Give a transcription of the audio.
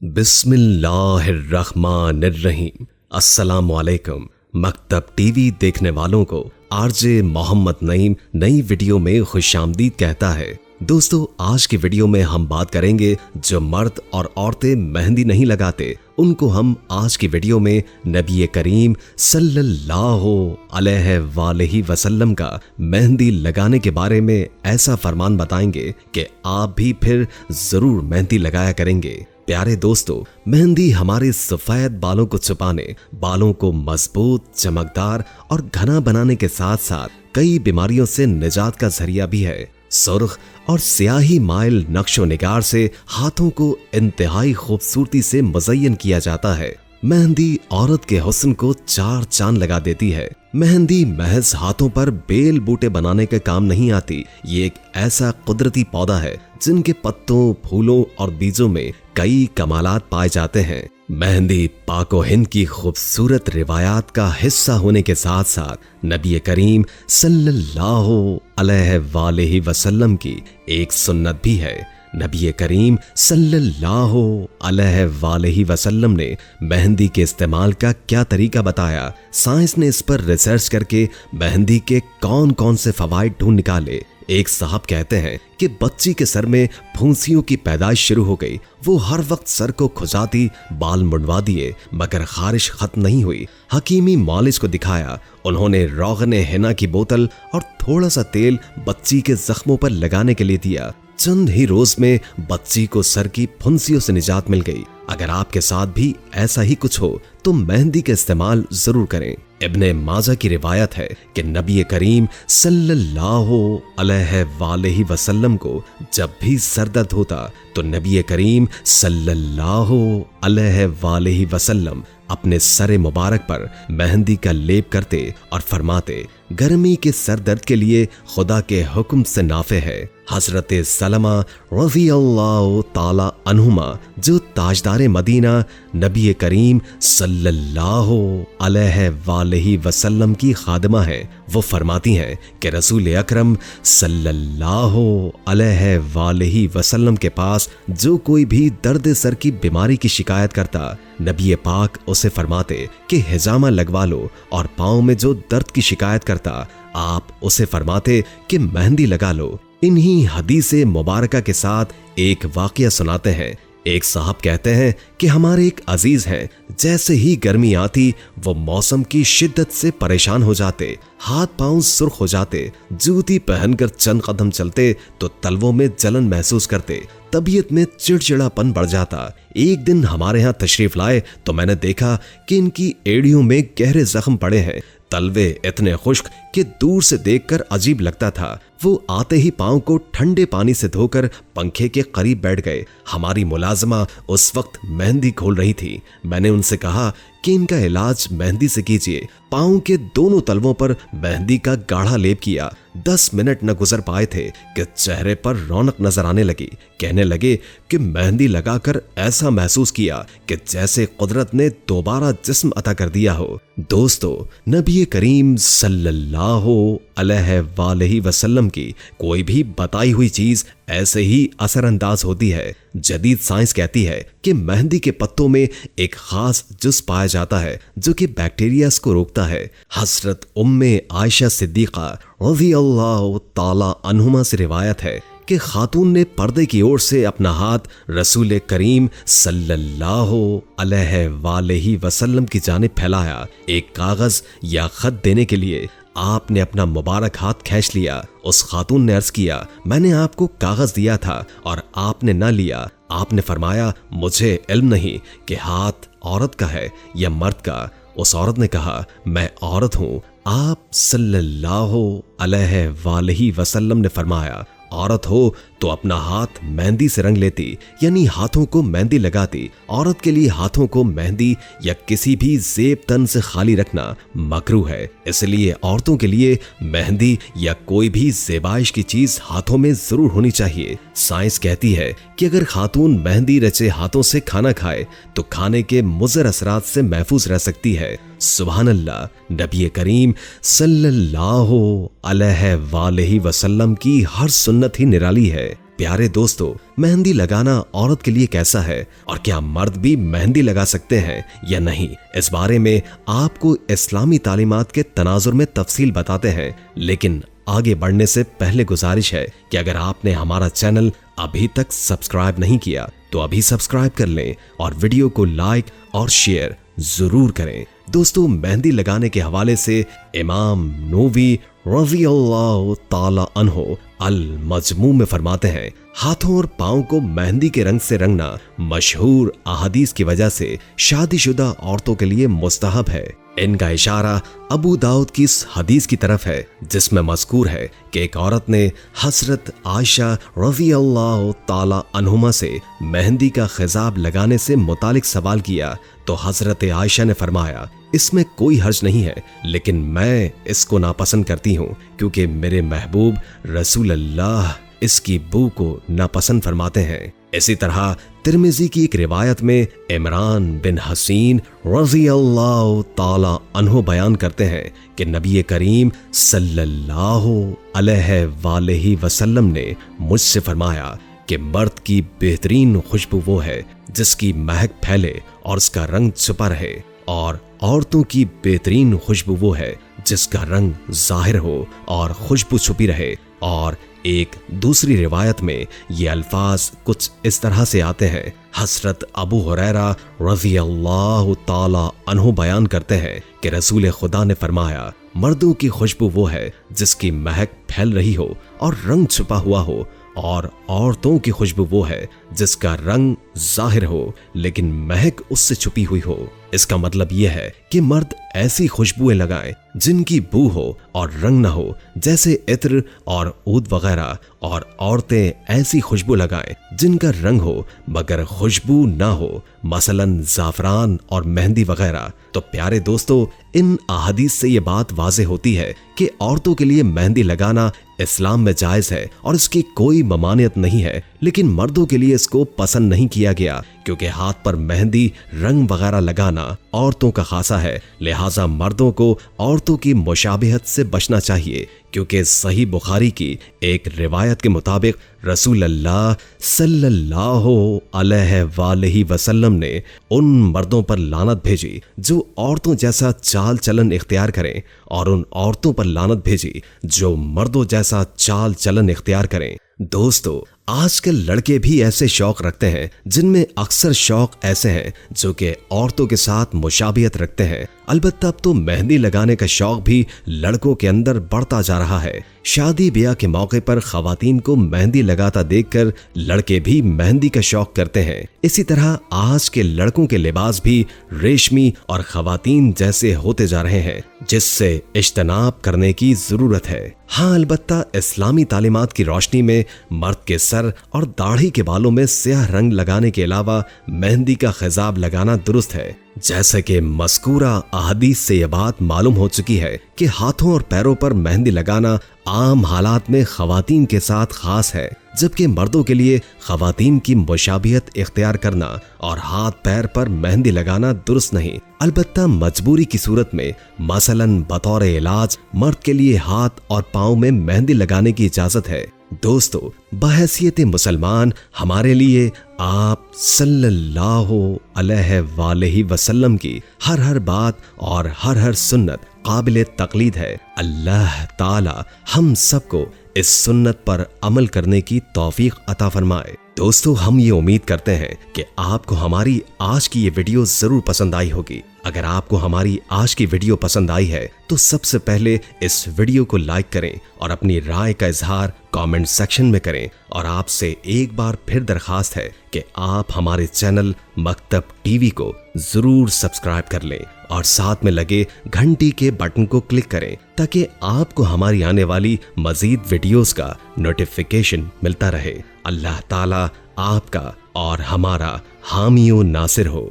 बिस्मिल्लाहिर्रहमानिर्रहीम। अस्सलामुअलैकुम। मकतब टीवी देखने वालों को आरजे मोहम्मद नईम नई वीडियो में खुशामदीद कहता है। दोस्तों, आज की वीडियो में हम बात करेंगे जो मर्द और औरतें मेहंदी नहीं लगाते उनको हम आज की वीडियो में नबी करीम सल्लल्लाहु अलैहि वसल्लम का मेहंदी लगाने के बारे में ऐसा फरमान बताएंगे कि आप भी फिर जरूर मेहंदी लगाया करेंगे। प्यारे दोस्तों, मेहंदी हमारे सफेद बालों को छुपाने, बालों को मजबूत, चमकदार और घना बनाने के साथ साथ कई बीमारियों से निजात का जरिया भी है। सुर्ख और स्याही माइल नक्शो निगार से हाथों को इंतहाई खूबसूरती से मुज़य्यन किया जाता है। मेहंदी औरत के हुस्न को चार चांद लगा देती है। मेहंदी महज हाथों पर बेल बूटे बनाने के काम नहीं आती। ये एक ऐसा कुदरती पौधा है जिनके पत्तों, फूलों और बीजों में कई कमालात पाए जाते हैं। मेहंदी पाको हिंद की खूबसूरत रिवायात का हिस्सा होने के साथ साथ नबी करीम सल्लल्लाहु अलैहि वसल्लम की एक सुन्नत भी है। नबी करीम सल्लल्लाहु अलैहि वसल्लम ने मेहंदी के इस्तेमाल का क्या तरीका बताया, साइंस ने इस पर रिसर्च करके मेहंदी के कौन कौन से फवाइद ढूंढ निकाले। एक साहब कहते हैं कि बच्ची के सर में फुंसियों की पैदाइश शुरू हो गई। वो हर वक्त सर को खुजाती, बाल मुंडवा दिए मगर खारिश खत्म नहीं हुई। हकीमी मालिश को दिखाया। उन्होंने रोगने हिना की बोतल और थोड़ा सा तेल बच्ची के जख्मों पर लगाने के लिए दिया। चंद ही रोज में बच्ची को सर की फुंसियों से निजात मिल गई। अगर आपके साथ भी ऐसा ही कुछ हो तो मेहंदी का इस्तेमाल जरूर करें। इब्ने माजा की रिवायत है कि नबी करीम सल्लल्लाहु अलैहि वसल्लम को जब भी सर दर्द होता तो नबी करीम सल्लल्लाहु अलैहि वसल्लम अपने सर मुबारक पर मेहंदी का लेप करते और फरमाते, गर्मी के सर दर्द के लिए खुदा के हुक्म से नाफे है। हजरत सलमा रज़ी अल्लाह ताला अन्हुमा जो ताजदार मदीना नबी करीम सल्लल्लाहु अलैहि वसल्लम की खादिमा है, वो फरमाती हैं कि रसूल अकरम सल्लल्लाहु अलैहि वसल्लम के पास जो कोई भी दर्द सर की बीमारी की शिकायत करता, नबी पाक उसे फरमाते कि हिजामा लगवा लो, और पाँव में जो दर्द की शिकायत करता आप उसे फरमाते कि मेहंदी लगा लो। इन्हीं हदीसे मुबारका के साथ एक वाकया सुनाते हैं। एक साहब कहते हैं कि हमारे एक अजीज हैं, जैसे ही गर्मी आती वो मौसम की शिद्दत से परेशान हो जाते, हाथ पांव सुर्ख हो जाते, जूती पहनकर चंद कदम चलते तो तलवों में जलन महसूस करते, तबीयत में चिड़चिड़ापन बढ़ जाता। एक दिन हमारे यहाँ तशरीफ लाए तो मैंने देखा कि इनकी एड़ियों में गहरे जख्म पड़े हैं। तलवे इतने खुश्क कि दूर से देखकर अजीब लगता था। वो आते ही पांव को ठंडे पानी से धोकर पंखे के करीब बैठ गए। हमारी मुलाजमा उस वक्त मेहंदी खोल रही थी। मैंने उनसे कहा कि इनका इलाज मेहंदी से कीजिए। पांव के दोनों तलवों पर मेहंदी का गाढ़ा लेप किया। 10 मिनट न गुजर पाए थे कि चेहरे पर रौनक नजर आने लगी। कहने लगे कि मेहंदी लगाकर ऐसा महसूस किया कि जैसे कुदरत ने दोबारा जिस्म अता कर दिया हो। दोस्तों, नबी करीम सल्लल्लाहु अलैहि वसल्लम की कोई भी बताई हुई चीज ऐसे ही असरअंदाज होती है। जदीद साइंस कहती है कि मेहंदी के पत्तों में एक खास जुस पाया जाता है जो कि बैक्टीरिया को रोकता है। हजरत उम्मे आयशा सिद्दीका रज़ी अल्लाह ताला अन्हुमा से रिवायत है कि खातून ने पर्दे की ओर से अपना हाथ रसूल करीम सल्लल्लाहु अलैहि वसल्लम की जानिब फैलाया। एक कागज या खत देने के लिए आपने अपना मुबारक हाथ खींच लिया। उस खातून ने अर्ज किया, मैंने आपको कागज दिया था और आपने ना लिया। आपने फरमाया, मुझे इल्म नहीं कि हाथ औरत का है या मर्द का। उस औरत ने कहा, मैं औरत हूं। आप सल्लल्लाहु अलैहि वसल्लम ने फरमाया, औरत हो तो अपना हाथ मेहंदी से रंग लेती, यानी हाथों को मेहंदी लगाती। औरत के लिए हाथों को मेहंदी या किसी भी जेब तन से खाली रखना मकरूह है। इसलिए औरतों के लिए मेहंदी या कोई भी ज़ेबाइश की चीज हाथों में जरूर होनी चाहिए। साइंस कहती है कि अगर खातून मेहंदी रचे हाथों से खाना खाए तो खाने के मुज़र असरात से महफूज रह सकती है। सुभान अल्लाह, नबी करीम सल्लल्लाहु अलैहि वसल्लम की हर सुन्नत ही निराली है। प्यारे दोस्तों, मेहंदी लगाना औरत के लिए कैसा है और क्या मर्द भी मेहंदी लगा सकते हैं या नहीं, इस बारे में आपको इस्लामी तालीमात के तनाजुर में तफसील बताते हैं। लेकिन आगे बढ़ने से पहले गुजारिश है कि अगर आपने हमारा चैनल अभी तक सब्सक्राइब नहीं किया तो अभी सब्सक्राइब कर लें और वीडियो को लाइक और शेयर जरूर करें। दोस्तों, मेहंदी लगाने के हवाले से इमाम नोवी रज़ियल्लाहु ताला अन्हु अल मजमू में फरमाते हैं, हाथों और पांव को मेहंदी के रंग से रंगना मशहूर अहादीस की वजह से शादीशुदा औरतों के लिए मुस्तहब है। इनका इशारा अबू दाऊद की इस हदीस की तरफ है जिसमें मज़कूर है कि एक औरत ने हज़रत आयशा रज़ियल्लाहु ताला अन्हुमा से मेहंदी का खिजाब लगाने से मुतालिक सवाल किया तो हज़रत आयशा ने फरमाया, इसमें कोई हर्ज नहीं है, लेकिन मैं इसको नापसंद करती हूँ क्योंकि मेरे महबूब रसूल अल्लाह इसकी बू को नापसंद फरमाते हैं। इसी तरह तिर्मिज़ी की एक रिवायत में इमरान बिन हसीन रज़ियल्लाहु ताला अन्हु बयान करते हैं कि नबी करीम सल्लल्लाहु अलैहि वसल्लम ने मुझसे फरमाया कि मर्द की बेहतरीन खुशबू वो है जिसकी महक फैले और उसका रंग छुपा रहे, और औरतों की बेहतरीन खुशबू वो है जिसका रंग जाहिर हो और खुशबू छुपी रहे। और एक दूसरी रिवायत में ये अल्फाज कुछ इस तरह से आते हैं, हज़रत अबू हुरैरा रज़ियल्लाहु ताला अन्हु बयान करते हैं कि रसूल खुदा ने फरमाया, मर्दों की खुशबू वो है जिसकी महक फैल रही हो और रंग छुपा हुआ हो, और औरतों की खुशबू वो है जिसका रंग जाहिर हो लेकिन महक उससे छुपी हुई हो। इसका मतलब यह है कि मर्द ऐसी खुशबुएं लगाएं जिनकी बू हो और रंग न हो, जैसे इत्र और ऊद वगैरह, और औरतें ऐसी खुशबू लगाएं जिनका रंग हो मगर खुशबू ना हो, मसलन जाफरान और मेहंदी वगैरह। तो प्यारे दोस्तों, इन अहादीस से ये बात वाज़ेह होती है कि औरतों के लिए मेहंदी लगाना इस्लाम में जायज़ है और इसकी कोई ममानियत नहीं है, लेकिन मर्दों के लिए इसको पसंद नहीं किया गया क्योंकि हाथ पर मेहंदी रंग वगैरह लगाना औरतों का खासा है। लिहाजा मर्दों को औरतों की मुशाबिहत से बचना चाहिए, क्योंकि सही बुखारी की एक रिवायत के मुताबिक रसूल अल्लाह सल्लल्लाहु अलैहि वसल्लम ने उन मर्दों पर लानत भेजी जो औरतों जैसा चाल चलन इख्तियार करें, और उन औरतों पर लानत भेजी जो मर्दों जैसा चाल चलन इख्तियार करें। दोस्तों, आजकल लड़के भी ऐसे शौक रखते हैं जिनमें अक्सर शौक ऐसे हैं जो कि औरतों के साथ मुशाबियत रखते हैं। अलबत्ता अब तो मेहंदी लगाने का शौक भी लड़कों के अंदर बढ़ता जा रहा है। शादी ब्याह के मौके पर खवातीन को मेहंदी लगाता देखकर लड़के भी मेहंदी का शौक करते हैं। इसी तरह आज के लड़कों के लिबास भी रेशमी और खवातीन जैसे होते जा रहे हैं, जिससे इज्तनाब करने की जरूरत है। हाँ, अलबत्ता इस्लामी तालीमात की रोशनी में मर्द के सर और दाढ़ी के बालों में स्याह रंग लगाने के अलावा मेहंदी का खिजाब लगाना दुरुस्त है। जैसे कि मज़कूरा अहादीस से यह बात मालूम हो चुकी है कि हाथों और पैरों पर मेहंदी लगाना आम हालात में खवातीन के साथ खास है, जबकि मर्दों के लिए खवातीन की मुशाबियत इख्तियार करना और हाथ पैर पर मेहंदी लगाना दुरुस्त नहीं। अलबत्ता मजबूरी की सूरत में मसलन बतौर इलाज मर्द के लिए हाथ और पाँव में मेहंदी लगाने की इजाजत है। दोस्तों, बहैसियत मुसलमान हमारे लिए आप सल्लल्लाहु अलैहि वसल्लम की हर बात और हर सुन्नत काबिल तकलीद है। अल्लाह ताला हम सबको इस सुन्नत पर अमल करने की तौफीक अता फरमाए। दोस्तों, हम ये उम्मीद करते हैं कि आपको हमारी आज की ये वीडियो जरूर पसंद आई होगी। अगर आपको हमारी आज की वीडियो पसंद आई है तो सबसे पहले इस वीडियो को लाइक करें और अपनी राय का इजहार कमेंट सेक्शन में करें। और आपसे एक बार फिर दरखास्त है कि आप हमारे चैनल मकतब टीवी को जरूर सब्सक्राइब कर लें और साथ में लगे घंटी के बटन को क्लिक करें ताकि आपको हमारी आने वाली मजीद वीडियोस का नोटिफिकेशन मिलता रहे। अल्लाह ताला आपका और हमारा हामी व नासिर हो।